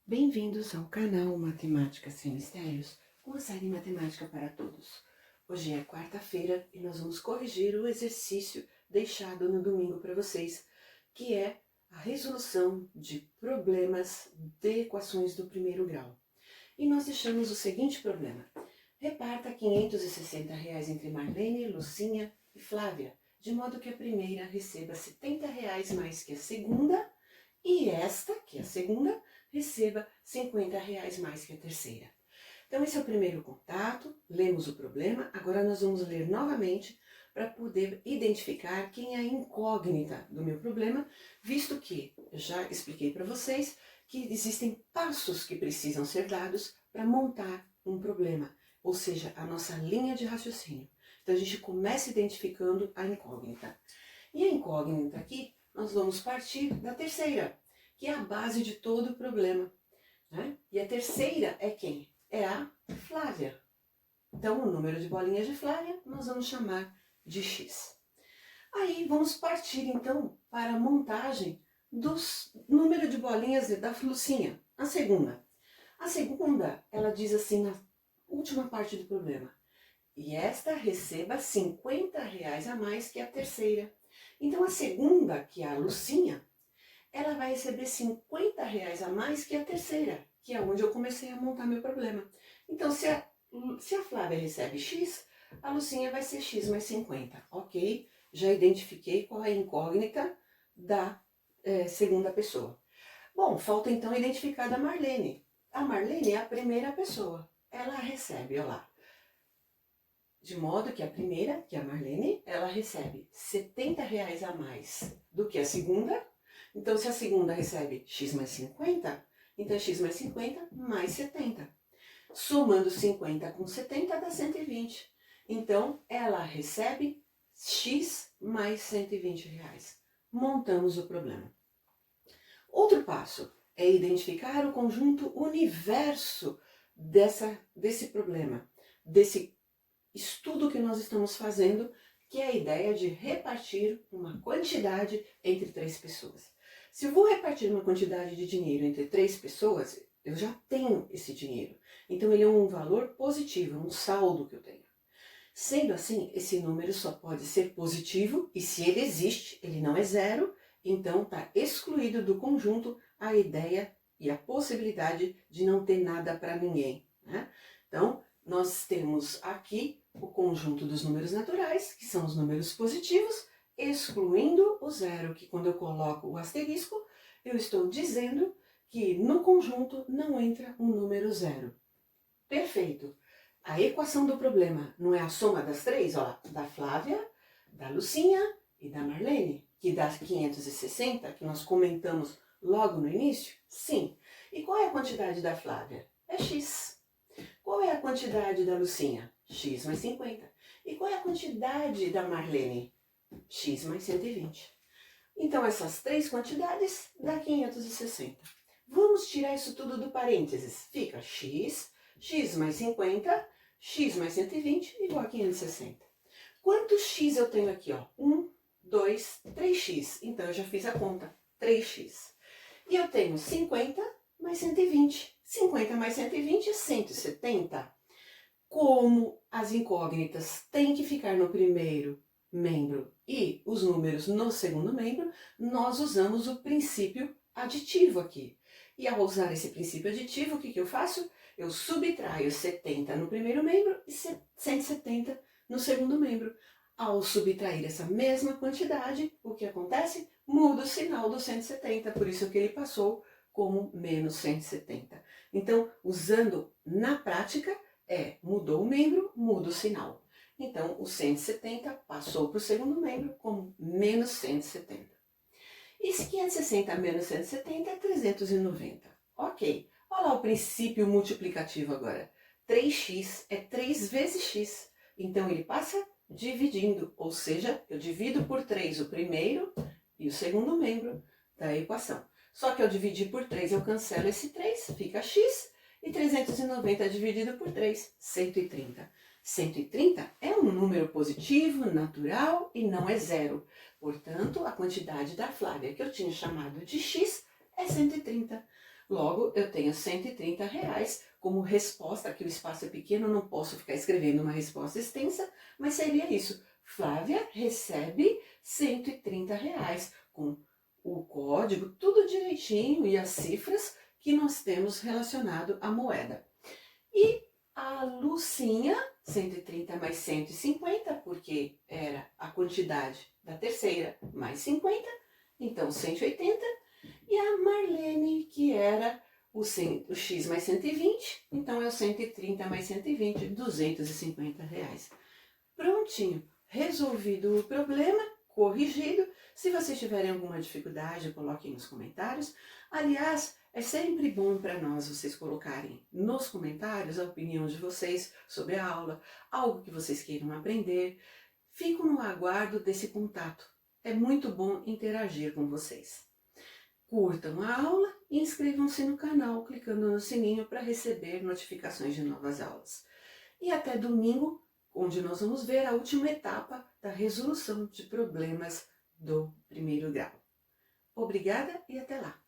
Bem-vindos ao canal Matemática Sem Mistérios, com a série Matemática para Todos. Hoje é quarta-feira e nós vamos corrigir o exercício deixado no domingo para vocês, que é a resolução de problemas de equações do primeiro grau. E nós deixamos o seguinte problema: reparta R$ 560 entre Marlene, Lucinha e Flávia, de modo que a primeira receba R$ 70 mais que a segunda, e esta, que é a segunda, receba R$ 50 mais que a terceira. Então esse é o primeiro contato, lemos o problema, agora nós vamos ler novamente para poder identificar quem é a incógnita do meu problema, visto que eu já expliquei para vocês que existem passos que precisam ser dados para montar um problema, ou seja, a nossa linha de raciocínio. Então a gente começa identificando a incógnita. E a incógnita aqui, nós vamos partir da terceira, que é a base de todo o problema, né? E a terceira é quem? É a Flávia. Então, o número de bolinhas de Flávia nós vamos chamar de X. Aí, vamos partir, então, para a montagem do número de bolinhas da Lucinha, a segunda. A segunda, ela diz assim na última parte do problema: e esta receba R$ 50 a mais que a terceira. Então, a segunda, que é a Lucinha, ela vai receber R$ 50 a mais que a terceira, que é onde eu comecei a montar meu problema. Então, se a Flávia recebe X, a Lucinha vai ser X mais 50. Ok, já identifiquei qual é a incógnita da segunda pessoa. Bom, falta então identificar a da Marlene. A Marlene é a primeira pessoa. Ela recebe, olha lá. De modo que a primeira, que é a Marlene, ela recebe R$ 70 a mais do que a segunda. Então, se a segunda recebe X mais 50, então X mais 50 mais 70. Somando 50 com 70 dá 120. Então, ela recebe X mais R$ 120. Montamos o problema. Outro passo é identificar o conjunto universo desse problema, desse estudo que nós estamos fazendo, que é a ideia de repartir uma quantidade entre 3 pessoas. Se eu vou repartir uma quantidade de dinheiro entre 3 pessoas, eu já tenho esse dinheiro. Então ele é um valor positivo, um saldo que eu tenho. Sendo assim, esse número só pode ser positivo e se ele existe, ele não é zero, então está excluído do conjunto a ideia e a possibilidade de não ter nada para ninguém, né? Então, nós temos aqui o conjunto dos números naturais, que são os números positivos, excluindo o zero, que quando eu coloco o asterisco, eu estou dizendo que no conjunto não entra um número zero. Perfeito! A equação do problema não é a soma das três, ó, da Flávia, da Lucinha e da Marlene, que dá 560, que nós comentamos logo no início? Sim. E qual é a quantidade da Flávia? É X. Qual é a quantidade da Lucinha? X mais 50. E qual é a quantidade da Marlene? X mais 120. Então, essas três quantidades dá 560. Vamos tirar isso tudo do parênteses. Fica X, X mais 50, X mais 120 igual a 560. Quantos X eu tenho aqui? 1, 2, 3X. Então, eu já fiz a conta. 3X. E eu tenho 50 mais 120. 50 mais 120 é 170. Como as incógnitas têm que ficar no primeiro membro e os números no segundo membro, nós usamos o princípio aditivo aqui. E ao usar esse princípio aditivo, o que eu faço? Eu subtraio 70 no primeiro membro e 170 no segundo membro. Ao subtrair essa mesma quantidade, o que acontece? Muda o sinal do 170, por isso que ele passou como menos 170. Então, usando na prática, mudou o membro, muda o sinal. Então, o 170 passou para o segundo membro como menos 170. E 560 menos 170 é 390. Ok. Olha lá o princípio multiplicativo agora. 3x é 3 vezes x. Então, ele passa dividindo, ou seja, eu divido por 3 o primeiro e o segundo membro da equação. Só que ao dividir por 3, eu cancelo esse 3, fica x, e 390 dividido por 3, 130. 130 é um número positivo, natural e não é zero. Portanto, a quantidade da Flávia, que eu tinha chamado de x, é 130. Logo, eu tenho R$ 130 como resposta, que o espaço é pequeno, não posso ficar escrevendo uma resposta extensa, mas seria isso. Flávia recebe R$ 130, com o código, tudo direitinho e as cifras que nós temos relacionado à moeda. E a Lucinha, 130 mais 150, porque era a quantidade da terceira, mais 50, então 180. E a Marlene, que era o X mais 120, então é o 130 mais 120, R$ 250. Prontinho, resolvido o problema, corrigido. Se vocês tiverem alguma dificuldade, coloquem nos comentários. Aliás, é sempre bom para nós vocês colocarem nos comentários a opinião de vocês sobre a aula, algo que vocês queiram aprender. Fico no aguardo desse contato. É muito bom interagir com vocês. Curtam a aula e inscrevam-se no canal clicando no sininho para receber notificações de novas aulas. E até domingo, onde nós vamos ver a última etapa da resolução de problemas do primeiro grau. Obrigada e até lá!